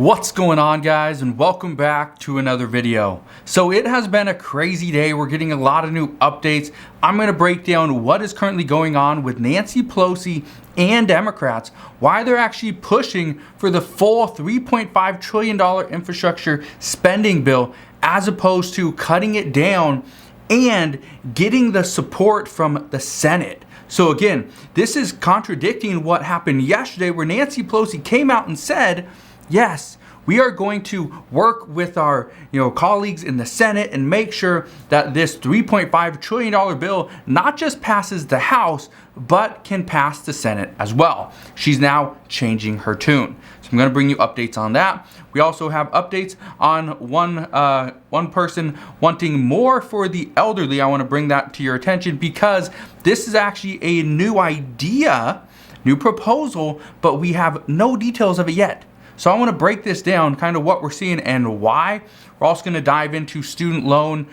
What's going on, guys, and welcome back to another video. So it has been a crazy day. We're getting a lot of new updates. I'm going to break down what is currently going on with Nancy Pelosi and Democrats, why they're actually pushing for the full $3.5 trillion infrastructure spending bill as opposed to cutting it down and getting the support from the Senate. So again, this is contradicting what happened yesterday where Nancy Pelosi came out and said, yes, we are going to work with our colleagues in the Senate and make sure that this $3.5 trillion bill not just passes the House, but can pass the Senate as well. She's now changing her tune. So I'm going to bring you updates on that. We also have updates on one person wanting more for the elderly. I want to bring that to your attention because this is actually a new idea, new proposal, but we have no details of it yet. So I want to break this down, kind of what we're seeing and why. We're also going to dive into student loan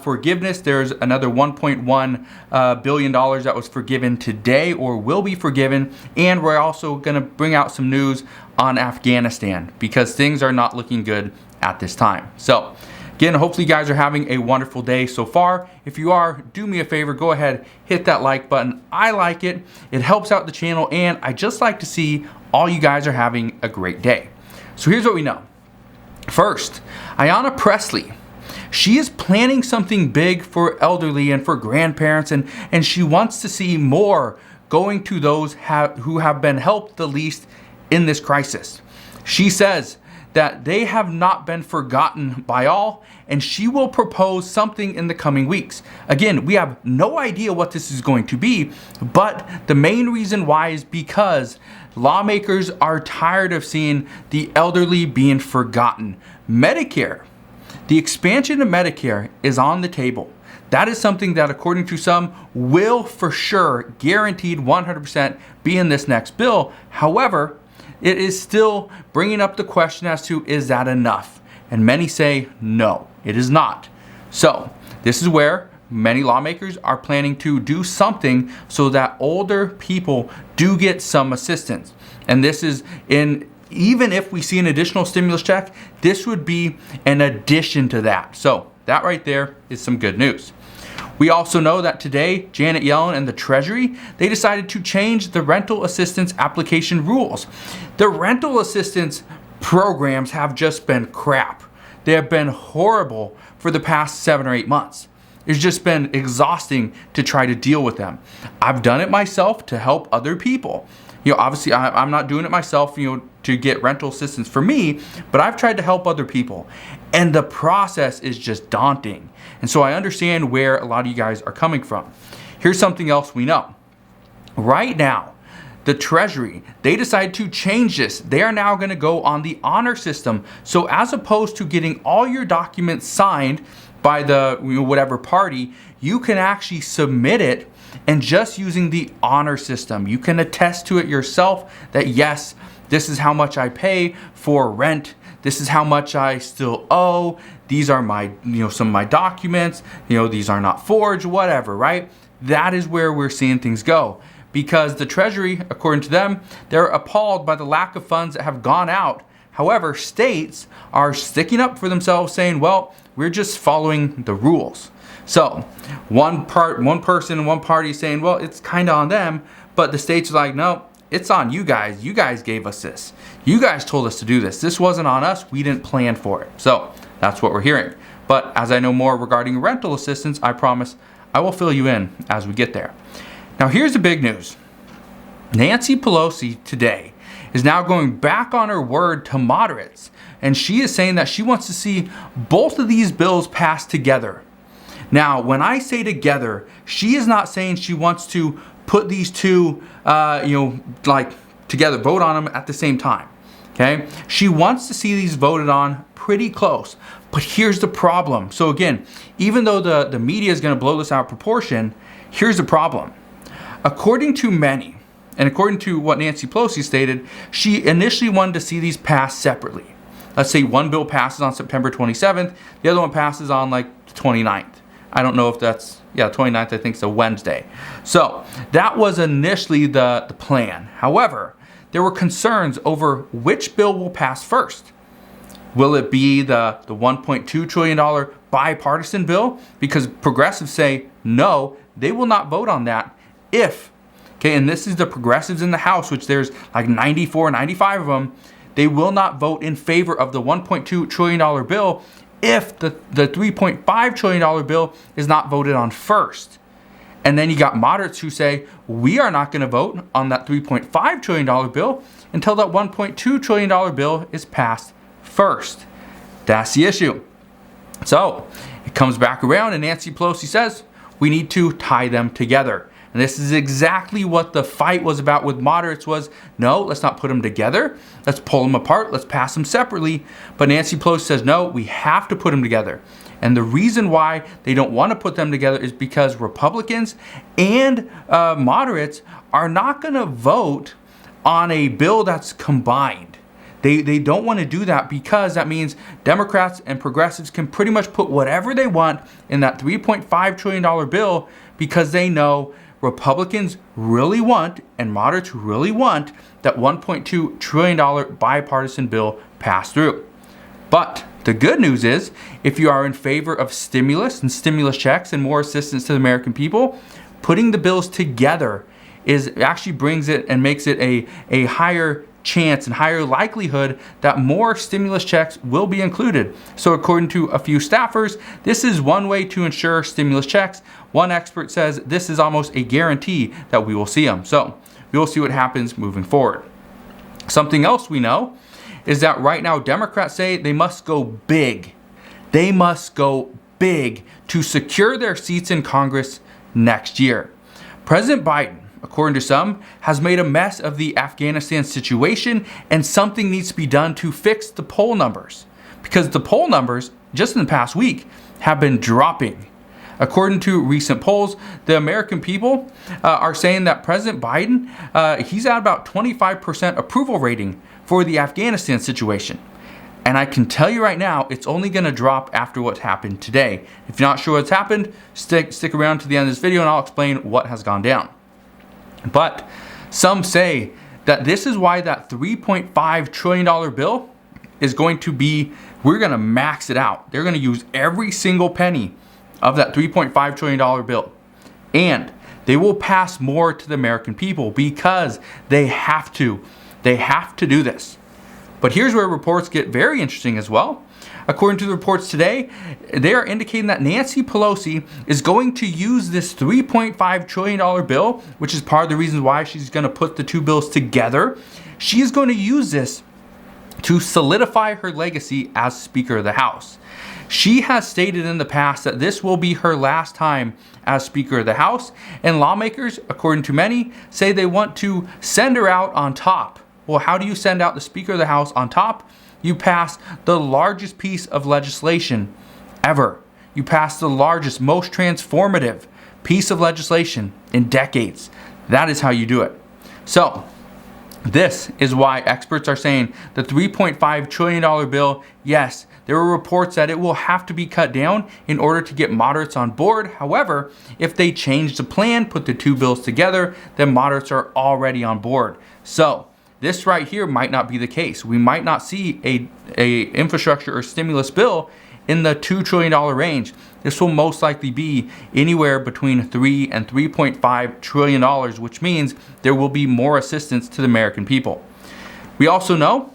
forgiveness. There's another $1.1 billion that was forgiven today or will be forgiven. And we're also going to bring out some news on Afghanistan because things are not looking good at this time. So again, hopefully you guys are having a wonderful day so far. If you are, do me a favor, go ahead, hit that like button. I like it. It helps out the channel, and I just like to see all you guys are having a great day. So here's what we know. First, Ayanna Pressley. She is planning something big for elderly and for grandparents, and she wants to see more going to those who have been helped the least in this crisis. She says that they have not been forgotten by all, and she will propose something in the coming weeks. Again, we have no idea what this is going to be, but the main reason why is because lawmakers are tired of seeing the elderly being forgotten. Medicare, the expansion of Medicare is on the table. That is something that, according to some, will for sure, guaranteed 100% be in this next bill. However, it is still bringing up the question as to, is that enough? And many say, no, it is not. So this is where many lawmakers are planning to do something so that older people do get some assistance. And this is even if we see an additional stimulus check, this would be an addition to that. So that right there is some good news. We also know that today, Janet Yellen and the Treasury, they decided to change the rental assistance application rules. The rental assistance programs have just been crap. They have been horrible for the past 7 or 8 months. It's just been exhausting to try to deal with them. I've done it myself to help other people. Obviously I'm not doing it myself, to get rental assistance for me, but I've tried to help other people. And the process is just daunting. And so I understand where a lot of you guys are coming from. Here's something else we know. Right now, the Treasury, they decided to change this. They are now going to go on the honor system. So as opposed to getting all your documents signed by the whatever party, you can actually submit it and just using the honor system. You can attest to it yourself that yes, this is how much I pay for rent. This is how much I still owe. These are my, some of my documents. These are not forged, whatever, right? That is where we're seeing things go. Because the Treasury, according to them, they're appalled by the lack of funds that have gone out. However, states are sticking up for themselves saying, well, we're just following the rules. So one person, one party is saying, well, it's kind of on them, but the states are like, no, it's on you guys. You guys gave us this. You guys told us to do this. This wasn't on us. We didn't plan for it. So that's what we're hearing. But as I know more regarding rental assistance, I promise I will fill you in as we get there. Now here's the big news. Nancy Pelosi today is now going back on her word to moderates, and she is saying that she wants to see both of these bills passed together. Now, when I say together, she is not saying she wants to put these two, together, vote on them at the same time. Okay? She wants to see these voted on pretty close. But here's the problem. So again, even though the media is going to blow this out of proportion, here's the problem. According to many, and according to what Nancy Pelosi stated, she initially wanted to see these passed separately. Let's say one bill passes on September 27th, the other one passes on the 29th. I don't know if that's, 29th, I think it's a Wednesday. So that was initially the plan. However, there were concerns over which bill will pass first. Will it be the $1.2 trillion bipartisan bill? Because progressives say no, they will not vote on that if, okay, and this is the progressives in the House, which there's like 94, 95 of them, they will not vote in favor of the $1.2 trillion bill if the $3.5 trillion bill is not voted on first. And then you got moderates who say, we are not going to vote on that $3.5 trillion bill until that $1.2 trillion bill is passed first. That's the issue. So it comes back around and Nancy Pelosi says, we need to tie them together. And this is exactly what the fight was about with moderates was, no, let's not put them together. Let's pull them apart. Let's pass them separately. But Nancy Pelosi says, no, we have to put them together. And the reason why they don't want to put them together is because Republicans and moderates are not going to vote on a bill that's combined. They don't want to do that because that means Democrats and progressives can pretty much put whatever they want in that $3.5 trillion bill because they know Republicans really want and moderates really want that $1.2 trillion bipartisan bill passed through. But the good news is, if you are in favor of stimulus and stimulus checks and more assistance to the American people, putting the bills together actually brings it and makes it a higher chance and higher likelihood that more stimulus checks will be included. So according to a few staffers, this is one way to ensure stimulus checks. One expert says this is almost a guarantee that we will see them. So we will see what happens moving forward. Something else we know is that right now Democrats say they must go big. They must go big to secure their seats in Congress next year. President Biden, according to some, has made a mess of the Afghanistan situation, and something needs to be done to fix the poll numbers. Because the poll numbers, just in the past week, have been dropping. According to recent polls, the American people are saying that President Biden, he's at about 25% approval rating for the Afghanistan situation. And I can tell you right now, it's only going to drop after what's happened today. If you're not sure what's happened, stick around to the end of this video and I'll explain what has gone down. But some say that this is why that $3.5 trillion bill is going to be, we're going to max it out. They're going to use every single penny of that $3.5 trillion bill. And they will pass more to the American people because they have to. They have to do this. But here's where reports get very interesting as well. According to the reports today, they are indicating that Nancy Pelosi is going to use this $3.5 trillion bill, which is part of the reason why she's going to put the two bills together. She's going to use this to solidify her legacy as Speaker of the House. She has stated in the past that this will be her last time as Speaker of the House, and lawmakers, according to many, say they want to send her out on top. Well, how do you send out the Speaker of the House on top? You pass the largest piece of legislation ever. You pass the largest, most transformative piece of legislation in decades. That is how you do it. So, this is why experts are saying the $3.5 trillion bill, yes, there are reports that it will have to be cut down in order to get moderates on board. However, if they change the plan, put the two bills together, then moderates are already on board. So, this right here might not be the case. We might not see a infrastructure or stimulus bill in the $2 trillion range. This will most likely be anywhere between $3 and $3.5 trillion, which means there will be more assistance to the American people. We also know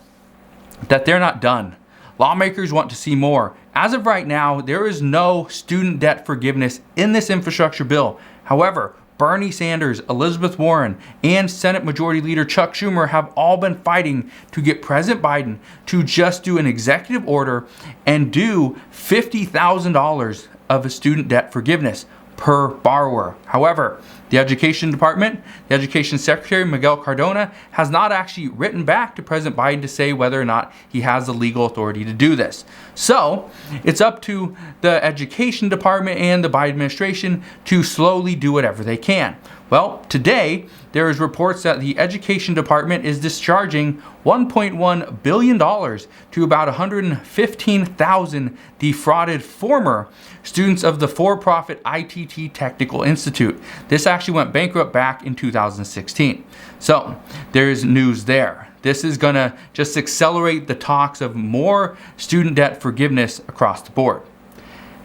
that they're not done. Lawmakers want to see more. As of right now, there is no student debt forgiveness in this infrastructure bill. However, Bernie Sanders, Elizabeth Warren, and Senate Majority Leader Chuck Schumer have all been fighting to get President Biden to just do an executive order and do $50,000 of a student debt forgiveness per borrower. However, the Education Department, the Education Secretary, Miguel Cardona, has not actually written back to President Biden to say whether or not he has the legal authority to do this. So, it's up to the Education Department and the Biden administration to slowly do whatever they can. Well, today, there is reports that the Education Department is discharging $1.1 billion to about 115,000 defrauded former students of the for-profit ITT Technical Institute. This actually went bankrupt back in 2016. So, there is news there. this is going to just accelerate the talks of more student debt forgiveness across the board.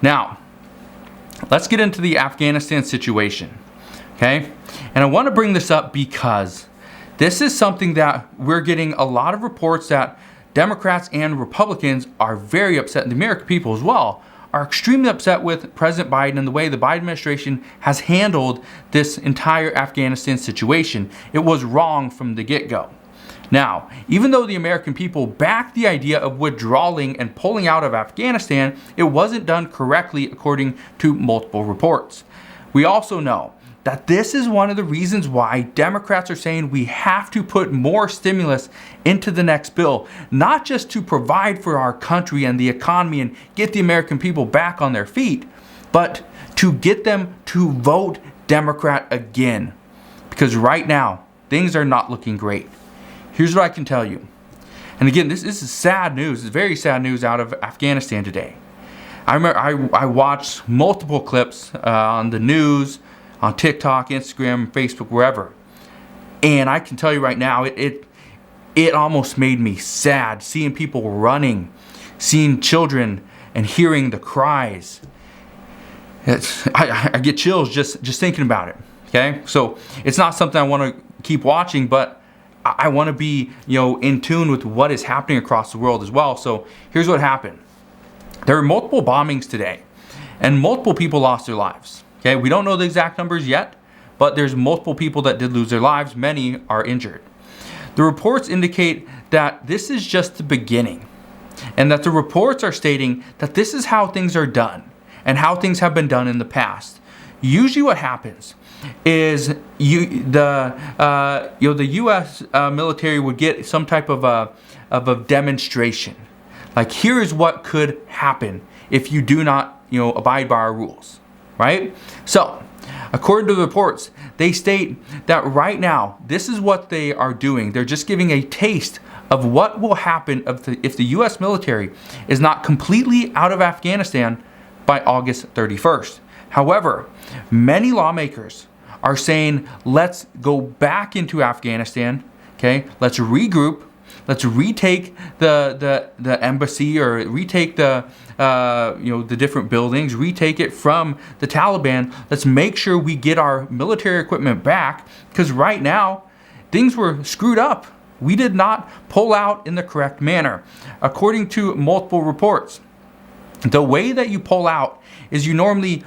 Now, let's get into the Afghanistan situation, okay? And I want to bring this up because this is something that we're getting a lot of reports that Democrats and Republicans are very upset, and the American people as well, are extremely upset with President Biden and the way the Biden administration has handled this entire Afghanistan situation. It was wrong from the get-go. Now, even though the American people backed the idea of withdrawing and pulling out of Afghanistan, it wasn't done correctly according to multiple reports. We also know that this is one of the reasons why Democrats are saying we have to put more stimulus into the next bill, not just to provide for our country and the economy and get the American people back on their feet, but to get them to vote Democrat again. Because right now, things are not looking great. Here's what I can tell you. And again, this is sad news. It's very sad news out of Afghanistan today. I remember I watched multiple clips on the news, on TikTok, Instagram, Facebook, wherever. And I can tell you right now, it almost made me sad seeing people running, seeing children and hearing the cries. I get chills just thinking about it, okay? So it's not something I want to keep watching, but I want to be, in tune with what is happening across the world as well. So here's what happened. There were multiple bombings today, and multiple people lost their lives. Okay, we don't know the exact numbers yet, but there's multiple people that did lose their lives. Many are injured. The reports indicate that this is just the beginning, and that the reports are stating that this is how things are done and how things have been done in the past. Usually what happens is the U.S. Military would get some type of a demonstration. Like, here is what could happen if you do not, abide by our rules. Right? So, according to the reports, they state that right now, this is what they are doing. They're just giving a taste of what will happen if the U.S. military is not completely out of Afghanistan by August 31st. However, many lawmakers are saying, let's go back into Afghanistan, okay? Let's regroup. Let's retake the embassy, or retake the different buildings, retake it from the Taliban. Let's make sure we get our military equipment back, because right now things were screwed up. We did not pull out in the correct manner. According to multiple reports, the way that you pull out is you normally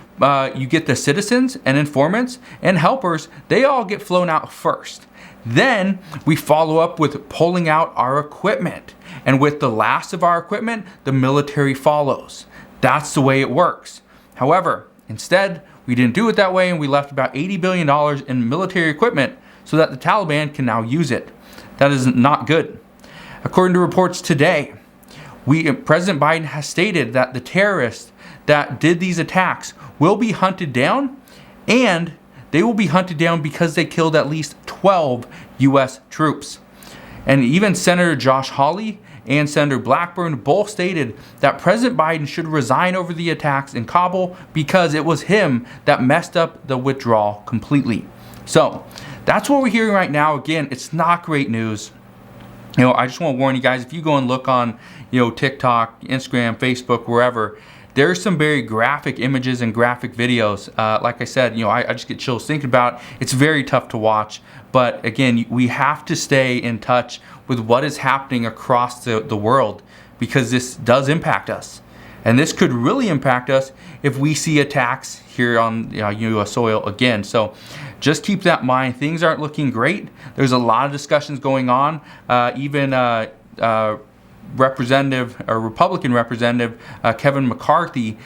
you get the citizens and informants and helpers. They all get flown out first. Then we follow up with pulling out our equipment. And with the last of our equipment, the military follows. That's the way it works. However, instead, we didn't do it that way, and we left about $80 billion in military equipment so that the Taliban can now use it. That is not good. According to reports today, President Biden has stated that the terrorists that did these attacks will be hunted down, and they will be hunted down because they killed at least 12 U.S. troops. And even Senator Josh Hawley and Senator Blackburn both stated that President Biden should resign over the attacks in Kabul because it was him that messed up the withdrawal completely. So that's what we're hearing right now. Again, it's not great news. I just want to warn you guys, if you go and look on, TikTok, Instagram, Facebook, wherever, there's some very graphic images and graphic videos. Like I said, I just get chills thinking about it. It's very tough to watch. But again, we have to stay in touch with what is happening across the world, because this does impact us. And this could really impact us if we see attacks here on U.S. soil again. So just keep that in mind. Things aren't looking great. There's a lot of discussions going on. Even Republican Representative Kevin McCarthy,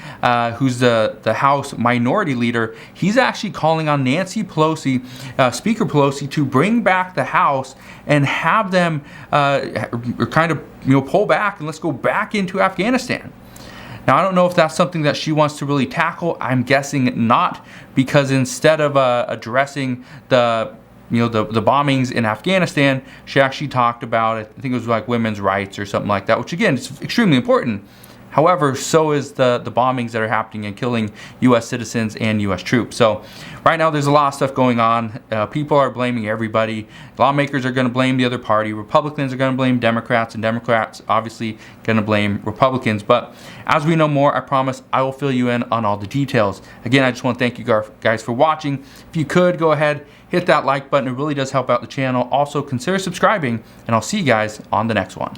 who's the House Minority Leader, he's actually calling on Nancy Pelosi, Speaker Pelosi, to bring back the House and have them kind of pull back and let's go back into Afghanistan. Now, I don't know if that's something that she wants to really tackle. I'm guessing not, because instead of addressing the bombings in Afghanistan, she actually talked about, I think it was like women's rights or something like that, which again is extremely important. However, so is the bombings that are happening and killing U.S. citizens and U.S. troops. So right now there's a lot of stuff going on. People are blaming everybody. Lawmakers are going to blame the other party. Republicans are going to blame Democrats, and Democrats obviously going to blame Republicans. But as we know more, I promise I will fill you in on all the details. Again, I just want to thank you guys for watching. If you could, go ahead, hit that like button. It really does help out the channel. Also, consider subscribing, and I'll see you guys on the next one.